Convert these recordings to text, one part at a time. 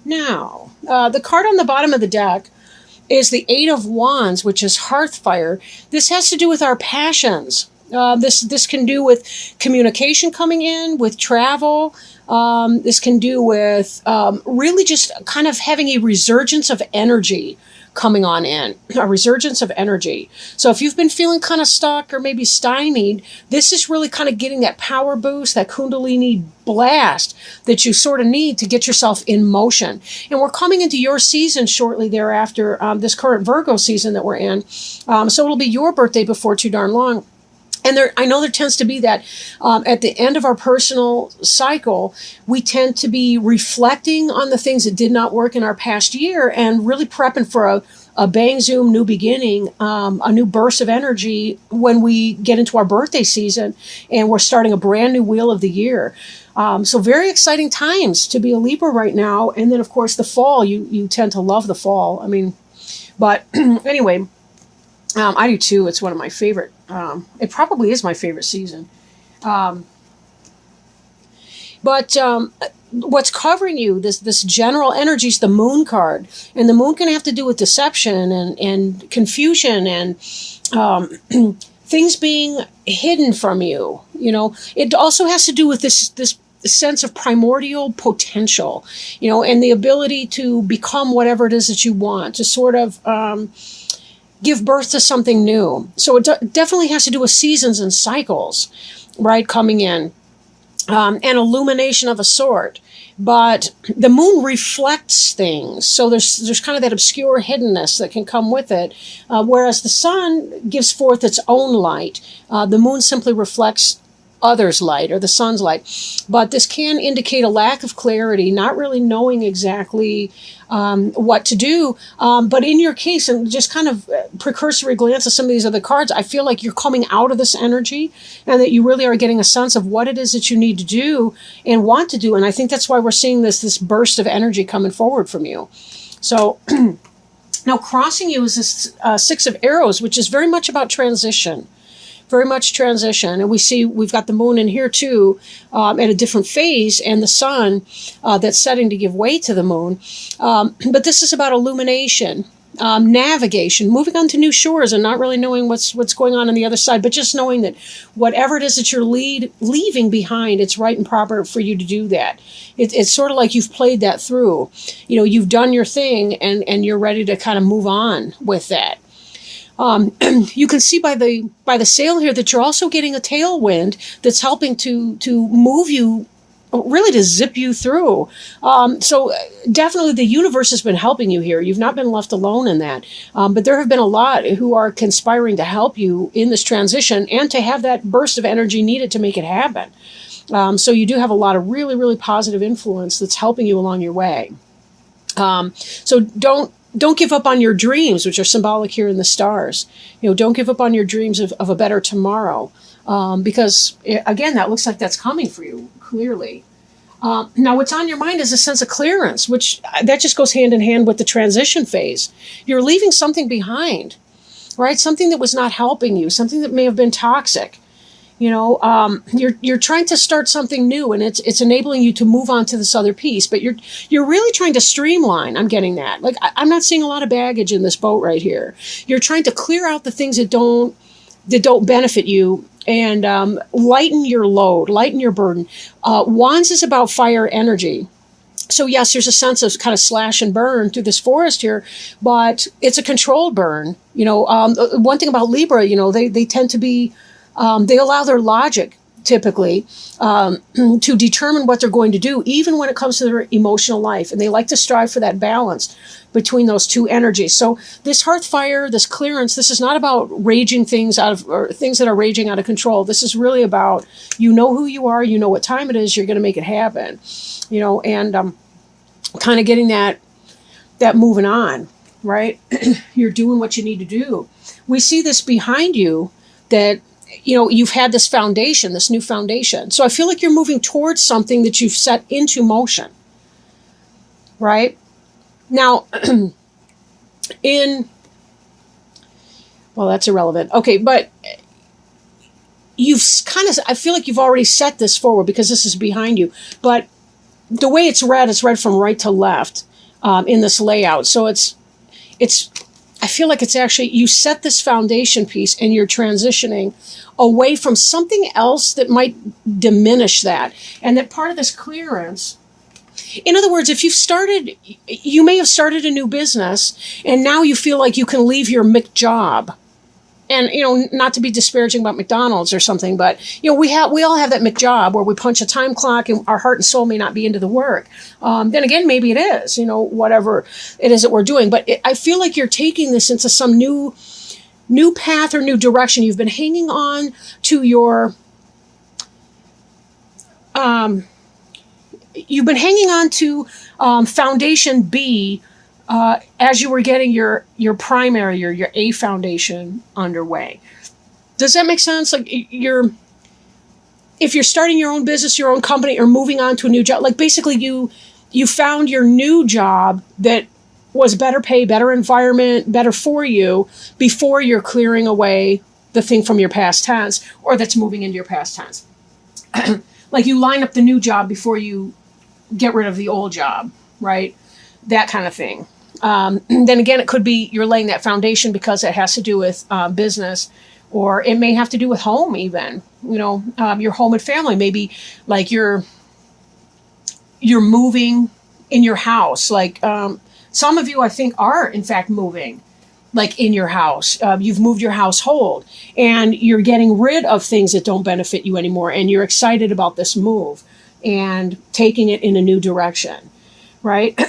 Now, the card on the bottom of the deck is the Eight of Wands, which is Hearthfire. This has to do with our passions. This can do with communication coming in, with travel. This can do with really just kind of having a resurgence of energy coming on in, a resurgence of energy. So if you've been feeling kind of stuck or maybe stymied, this is really kind of getting that power boost, that Kundalini blast that you sort of need to get yourself in motion. And we're coming into your season shortly thereafter, this current Virgo season that we're in. So it'll be your birthday before too darn long. And I know there tends to be that at the end of our personal cycle, we tend to be reflecting on the things that did not work in our past year and really prepping for a bang zoom new beginning, a new burst of energy when we get into our birthday season and we're starting a brand new wheel of the year. So very exciting times to be a Libra right now. And then, of course, the fall, you tend to love the fall. I mean, but anyway, I do too. It's one of my favorite. It probably is my favorite season. But what's covering you, this general energy is the Moon card. And the Moon can have to do with deception and confusion and things being hidden from you. You know, it also has to do with this sense of primordial potential, you know, and the ability to become whatever it is that you want, to sort of give birth to something new. So it definitely has to do with seasons and cycles, right, coming in, and illumination of a sort. But the Moon reflects things, so there's kind of that obscure hiddenness that can come with it, whereas the Sun gives forth its own light. The Moon simply reflects others' light or the Sun's light. But this can indicate a lack of clarity, not really knowing exactly what to do. But in your case, and just kind of precursory glance at some of these other cards, I feel like you're coming out of this energy and that you really are getting a sense of what it is that you need to do and want to do. And I think that's why we're seeing this burst of energy coming forward from you. So now crossing you is this Six of Arrows, which is very much about transition. Very much transition. And we've got the Moon in here too, at a different phase, and the Sun that's setting to give way to the Moon. But this is about illumination, navigation, moving on to new shores and not really knowing what's going on the other side, but just knowing that whatever it is that you're leaving behind, it's right and proper for you to do that. It's sort of like you've played that through. You know, you've done your thing and you're ready to kind of move on with that. You can see by the sail here that you're also getting a tailwind that's helping to move you, really to zip you through. So definitely the universe has been helping you here. You've not been left alone in that. But there have been a lot who are conspiring to help you in this transition and to have that burst of energy needed to make it happen. So you do have a lot of really, really positive influence that's helping you along your way. So don't give up on your dreams, which are symbolic here in the stars. You know, don't give up on your dreams of a better tomorrow, because again, that looks like that's coming for you clearly. Now, what's on your mind is a sense of clearance, which that just goes hand in hand with the transition phase. You're leaving something behind, right? Something that was not helping you, something that may have been toxic. You know, you're trying to start something new, and it's enabling you to move on to this other piece. But you're really trying to streamline. I'm getting that. Like I'm not seeing a lot of baggage in this boat right here. You're trying to clear out the things that don't benefit you and lighten your load, lighten your burden. Wands is about fire energy. So yes, there's a sense of kind of slash and burn through this forest here, but it's a controlled burn. You know, one thing about Libra, you know, they tend to be. They allow their logic, typically, to determine what they're going to do, even when it comes to their emotional life. And they like to strive for that balance between those two energies. So this hearth fire, this clearance, this is not about raging things or things that are raging out of control. This is really about, you know who you are, you know what time it is, you're going to make it happen, you know, and kind of getting that moving on, right? You're doing what you need to do. We see this behind you that, you know, you've had this foundation, this new foundation. So I feel like you're moving towards something that you've set into motion, right? Now, well, that's irrelevant. Okay, but I feel like you've already set this forward because this is behind you. But the way it's read from right to left. in this layout. So it's, I feel like it's actually, you set this foundation piece and you're transitioning away from something else that might diminish that. And that part of this clearance, in other words, if you may have started a new business and now you feel like you can leave your McJob. And, not to be disparaging about McDonald's or something, but, we all have that McJob where we punch a time clock and our heart and soul may not be into the work. Then again, maybe it is, whatever it is that we're doing. But I feel like you're taking this into some new path or new direction. You've been hanging on to your, foundation B, as you were getting your primary or your A foundation underway. Does that make sense? Like if you're starting your own business, your own company, or moving on to a new job, like basically you found your new job that was better pay, better environment, better for you before you're clearing away the thing from your past tense or that's moving into your past tense. Like you line up the new job before you get rid of the old job, right? That kind of thing. Then again, it could be you're laying that foundation because it has to do with business, or it may have to do with home even, your home and family. Maybe like you're moving in your house. Like some of you, I think, are in fact moving like in your house. You've moved your household and you're getting rid of things that don't benefit you anymore. And you're excited about this move and taking it in a new direction, right?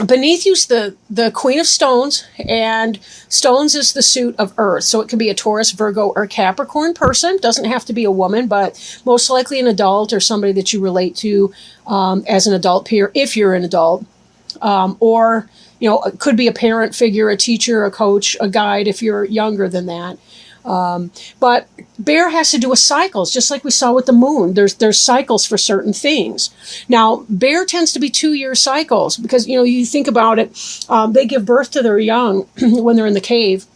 Beneath you's the Queen of Stones, and Stones is the suit of Earth. So it can be a Taurus, Virgo, or Capricorn person. Doesn't have to be a woman, but most likely an adult or somebody that you relate to as an adult peer, if you're an adult. Or, it could be a parent figure, a teacher, a coach, a guide if you're younger than that. But Bear has to do with cycles, just like we saw with the moon. There's cycles for certain things. Now, Bear tends to be 2-year cycles because, you think about it, they give birth to their young when they're in the cave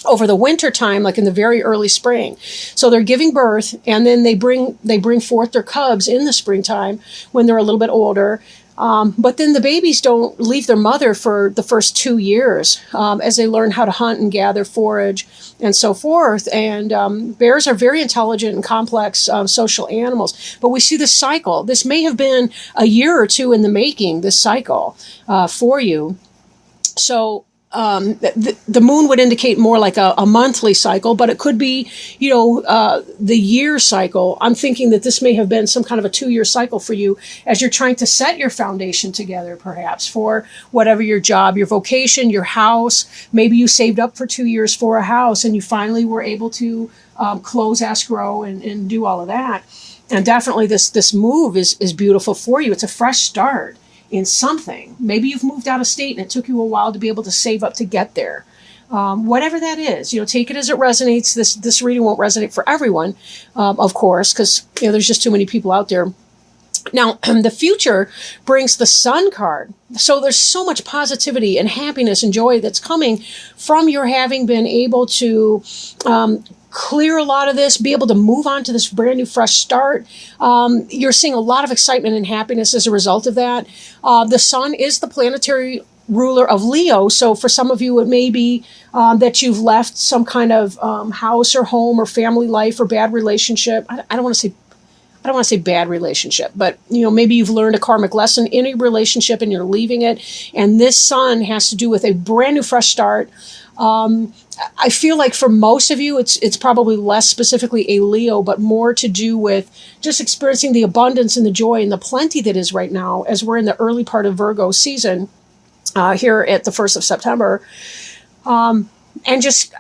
over the winter time, like in the very early spring. So they're giving birth and then they bring forth their cubs in the springtime when they're a little bit older. But then the babies don't leave their mother for the first 2 years as they learn how to hunt and gather, forage, and so forth. And bears are very intelligent and complex social animals. But we see this cycle. This may have been a year or two in the making, this cycle for you. So the moon would indicate more like a monthly cycle, but it could be, the year cycle. I'm thinking that this may have been some kind of a 2-year cycle for you as you're trying to set your foundation together, perhaps for whatever your job, your vocation, your house. Maybe you saved up for 2 years for a house and you finally were able to close escrow and do all of that. And definitely this move is beautiful for you. It's a fresh start in something. Maybe you've moved out of state and it took you a while to be able to save up to get there. Whatever that is, take it as it resonates. This reading won't resonate for everyone, of course, because there's just too many people out there. Now, the future brings the Sun card. So there's so much positivity and happiness and joy that's coming from your having been able to clear a lot of this, be able to move on to this brand new fresh start. You're seeing a lot of excitement and happiness as a result of that. The Sun is the planetary ruler of Leo. So for some of you, it may be that you've left some kind of house or home or family life or bad relationship. I don't want to say bad relationship, but maybe you've learned a karmic lesson in a relationship and you're leaving it. And this Sun has to do with a brand new fresh start. I feel like for most of you, it's probably less specifically a Leo, but more to do with just experiencing the abundance and the joy and the plenty that is right now as we're in the early part of Virgo season here at the 1st of September. And just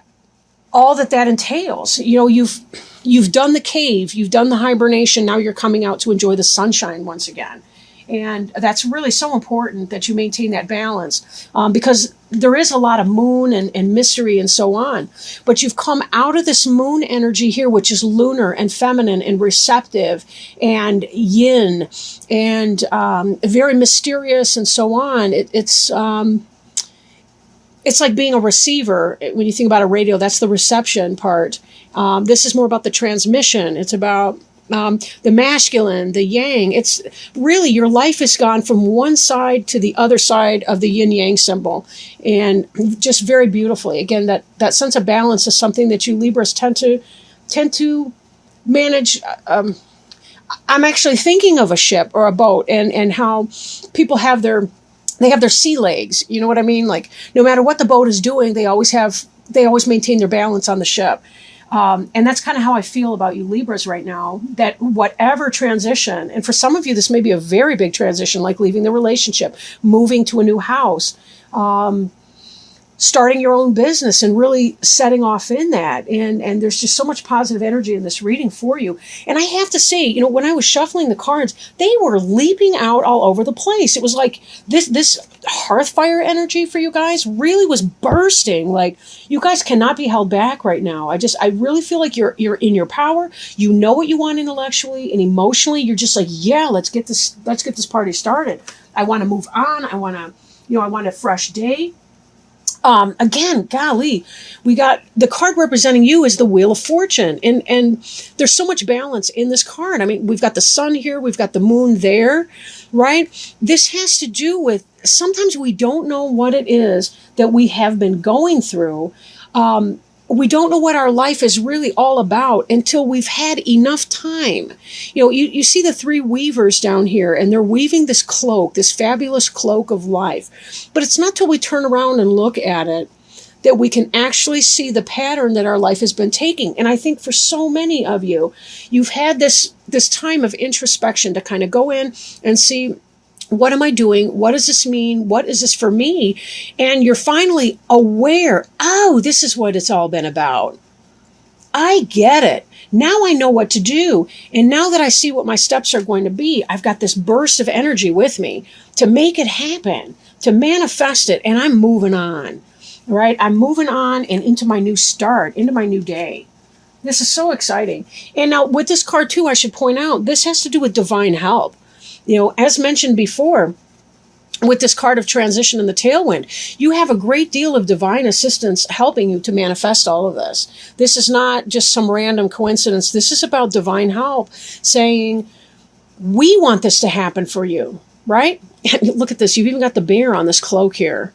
all that entails. You've done the cave, you've done the hibernation, now you're coming out to enjoy the sunshine once again. And that's really so important that you maintain that balance because there is a lot of moon and mystery and so on. But you've come out of this moon energy here, which is lunar and feminine and receptive and yin and very mysterious and so on. It's like being a receiver. When you think about a radio, that's the reception part. This is more about the transmission. It's about the masculine, the yang. It's really, your life has gone from one side to the other side of the yin yang symbol, and just very beautifully. Again, that sense of balance is something that you Libras tend to manage. I'm actually thinking of a ship or a boat, and how people have their sea legs. You know what I mean? Like, no matter what the boat is doing, they always maintain their balance on the ship. And that's kind of how I feel about you Libras right now, that whatever transition, and for some of you, this may be a very big transition, like leaving the relationship, moving to a new house, starting your own business and really setting off in that. And there's just so much positive energy in this reading for you. And I have to say, when I was shuffling the cards, they were leaping out all over the place. It was like this hearth fire energy for you guys really was bursting. Like, you guys cannot be held back right now. I really feel like you're in your power. You know what you want intellectually and emotionally. You're just like, yeah, let's get this party started. I want to move on. I want a fresh day. Again, golly, we got the card representing you is the Wheel of Fortune. And there's so much balance in this card. I mean, we've got the sun here, we've got the moon there, right? This has to do with, sometimes we don't know what it is that we have been going through. We don't know what our life is really all about until we've had enough time. You see the three weavers down here, and they're weaving this cloak, this fabulous cloak of life. But it's not till we turn around and look at it that we can actually see the pattern that our life has been taking. And I think for so many of you, you've had this time of introspection to kind of go in and see, what am I doing? What does this mean? What is this for me? And you're finally aware, oh, this is what it's all been about. I get it. Now I know what to do. And now that I see what my steps are going to be, I've got this burst of energy with me to make it happen, to manifest it. And I'm moving on, right? I'm moving on and into my new start, into my new day. This is so exciting. And now with this card too, I should point out, this has to do with divine help. As mentioned before, with this card of transition and the tailwind, you have a great deal of divine assistance helping you to manifest all of this. This is not just some random coincidence. This is about divine help saying, we want this to happen for you, right? Look at this. You've even got the bear on this cloak here,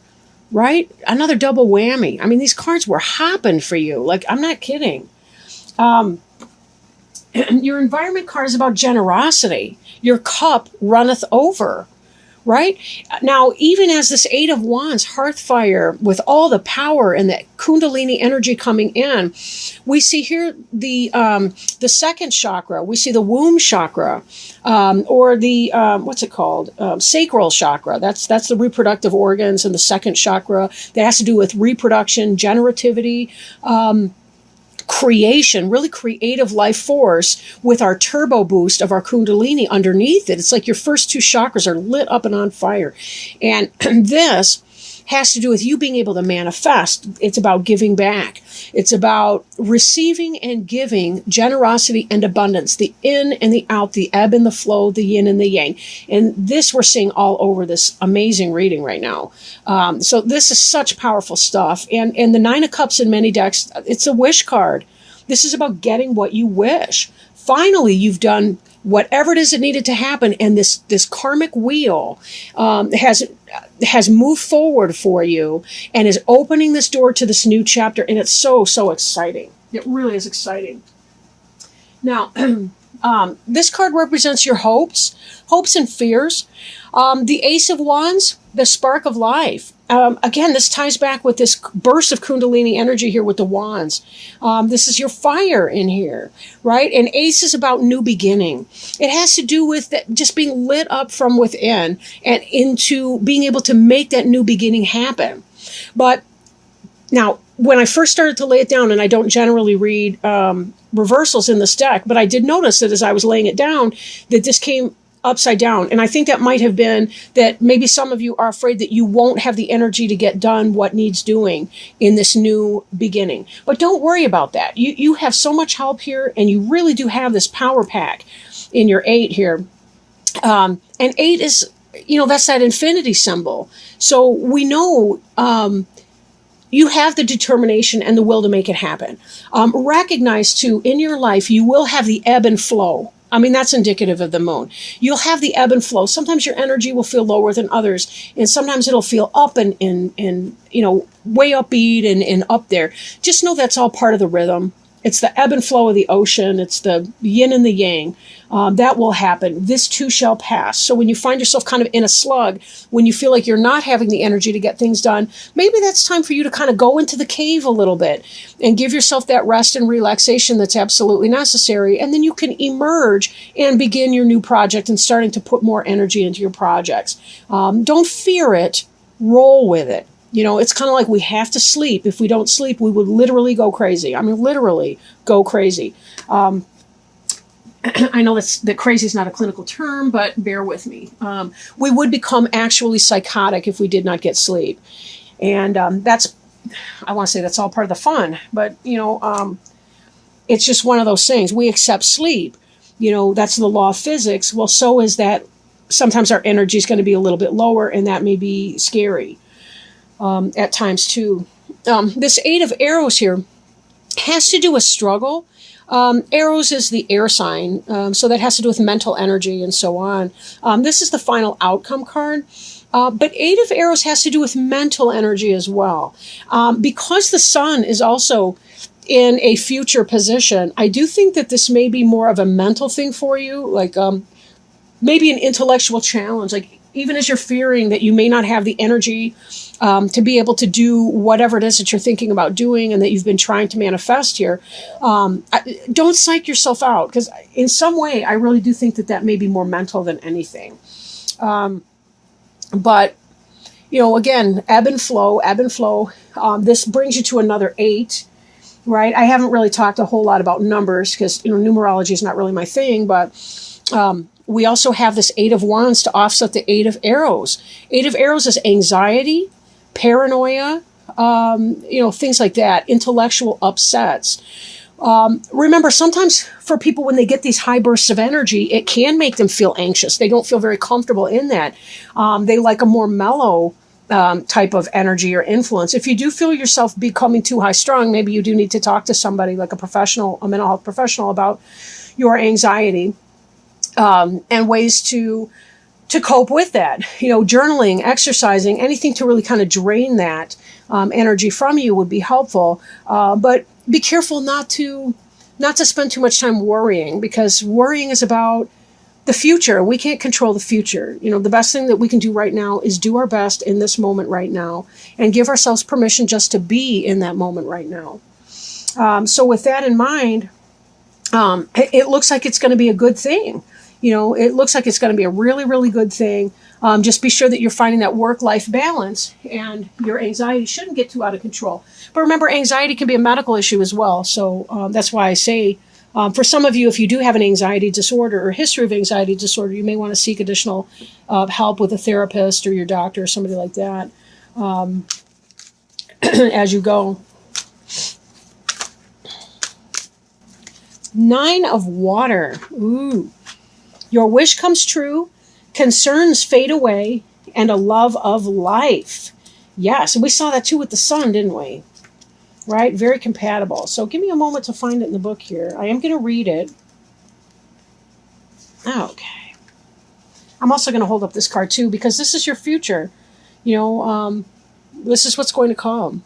right? Another double whammy. I mean, these cards were hopping for you. Like, I'm not kidding. Your environment card is about generosity. Your cup runneth over, right? Now, even as this Eight of Wands, hearth fire, with all the power and the Kundalini energy coming in, we see here the second chakra. We see the womb chakra, or the what's it called? Sacral chakra. That's the reproductive organs, and the second chakra that has to do with reproduction, generativity. Creation, really creative life force with our turbo boost of our Kundalini underneath it. It's like your first two chakras are lit up and on fire. And this has to do with you being able to manifest. It's about giving back. It's about receiving and giving, generosity and abundance, the in and the out, the ebb and the flow, the yin and the yang. And this we're seeing all over this amazing reading right now. So this is such powerful stuff. And the Nine of Cups in many decks, it's a wish card. This is about getting what you wish. Finally, you've done whatever it is that needed to happen, and this karmic wheel has moved forward for you and is opening this door to this new chapter, and it's so exciting. It really is exciting. Now, this card represents your hopes and fears. The Ace of Wands, the spark of life. Again, this ties back with this burst of Kundalini energy here with the wands. This is your fire in here, right? And Ace is about new beginning. It has to do with just being lit up from within and into being able to make that new beginning happen. But now, when I first started to lay it down, and I don't generally read reversals in this deck, but I did notice that as I was laying it down, that this came upside down. And I think that might have been that maybe some of you are afraid that you won't have the energy to get done what needs doing in this new beginning. But don't worry about that. You have so much help here, and you really do have this power pack in your 8 here. And 8 is, that's that infinity symbol. So we know you have the determination and the will to make it happen. Recognize too, in your life, you will have the ebb and flow. I mean, that's indicative of the moon. You'll have the ebb and flow. Sometimes your energy will feel lower than others, and sometimes it'll feel up and way upbeat and up there. Just know that's all part of the rhythm. It's the ebb and flow of the ocean. It's the yin and the yang. That will happen. This too shall pass. So when you find yourself kind of in a slug, when you feel like you're not having the energy to get things done, maybe that's time for you to kind of go into the cave a little bit and give yourself that rest and relaxation that's absolutely necessary. And then you can emerge and begin your new project and starting to put more energy into your projects. Don't fear it. Roll with it. It's kind of like we have to sleep. If we don't sleep, we would literally go crazy. I mean, literally go crazy. I know that crazy is not a clinical term, but bear with me. We would become actually psychotic if we did not get sleep. And I want to say that's all part of the fun. But, it's just one of those things. We accept sleep. That's the law of physics. Well, so is that sometimes our energy is going to be a little bit lower, and that may be scary. At times too. This 8 of arrows here has to do with struggle. Arrows is the air sign, so that has to do with mental energy and so on. This is the final outcome card. But 8 of arrows has to do with mental energy as well. Because the sun is also in a future position, I do think that this may be more of a mental thing for you, like maybe an intellectual challenge, like even as you're fearing that you may not have the energy to be able to do whatever it is that you're thinking about doing and that you've been trying to manifest here, don't psych yourself out, because in some way, I really do think that may be more mental than anything. But, again, ebb and flow. This brings you to another 8, right? I haven't really talked a whole lot about numbers because, numerology is not really my thing, but we also have this 8 of wands to offset the 8 of arrows. 8 of arrows is anxiety, paranoia, things like that, intellectual upsets. Remember, sometimes for people, when they get these high bursts of energy, it can make them feel anxious. They don't feel very comfortable in that. They like a more mellow type of energy or influence. If you do feel yourself becoming too high strung, maybe you do need to talk to somebody like a mental health professional about your anxiety. And ways to cope with that. Journaling, exercising, anything to really kind of drain that energy from you would be helpful. But be careful not to spend too much time worrying, because worrying is about the future. We can't control the future. The best thing that we can do right now is do our best in this moment right now and give ourselves permission just to be in that moment right now. So with that in mind, it looks like it's going to be a good thing. It looks like it's going to be a really, really good thing. Just be sure that you're finding that work-life balance, and your anxiety shouldn't get too out of control. But remember, anxiety can be a medical issue as well. So that's why I say, for some of you, if you do have an anxiety disorder or history of anxiety disorder, you may want to seek additional help with a therapist or your doctor or somebody like that as you go. 9 of water. Ooh. Your wish comes true, concerns fade away, and a love of life. Yes, and we saw that too with the sun, didn't we? Right? Very compatible. So give me a moment to find it in the book here. I am going to read it. Okay. I'm also going to hold up this card too, because this is your future. This is what's going to come.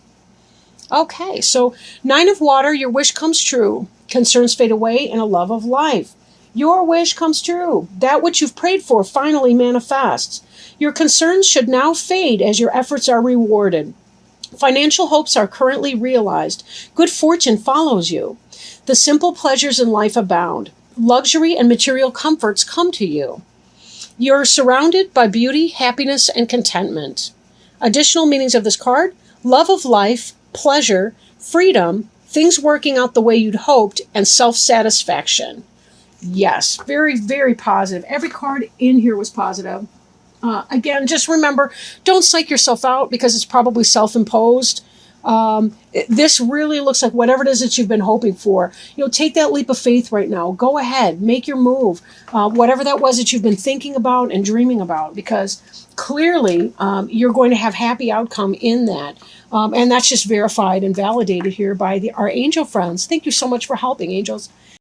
Okay, so 9 of water, your wish comes true, concerns fade away, and a love of life. Your wish comes true. That which you've prayed for finally manifests. Your concerns should now fade as your efforts are rewarded. Financial hopes are currently realized. Good fortune follows you. The simple pleasures in life abound. Luxury and material comforts come to you. You're surrounded by beauty, happiness, and contentment. Additional meanings of this card: love of life, pleasure, freedom, things working out the way you'd hoped, and self-satisfaction. Yes, very, very positive. Every card in here was positive. Again, just remember, don't psych yourself out, because it's probably self-imposed. This really looks like whatever it is that you've been hoping for. Take that leap of faith right now. Go ahead, make your move. Whatever that was that you've been thinking about and dreaming about, because clearly you're going to have happy outcome in that. And that's just verified and validated here by our angel friends. Thank you so much for helping, angels.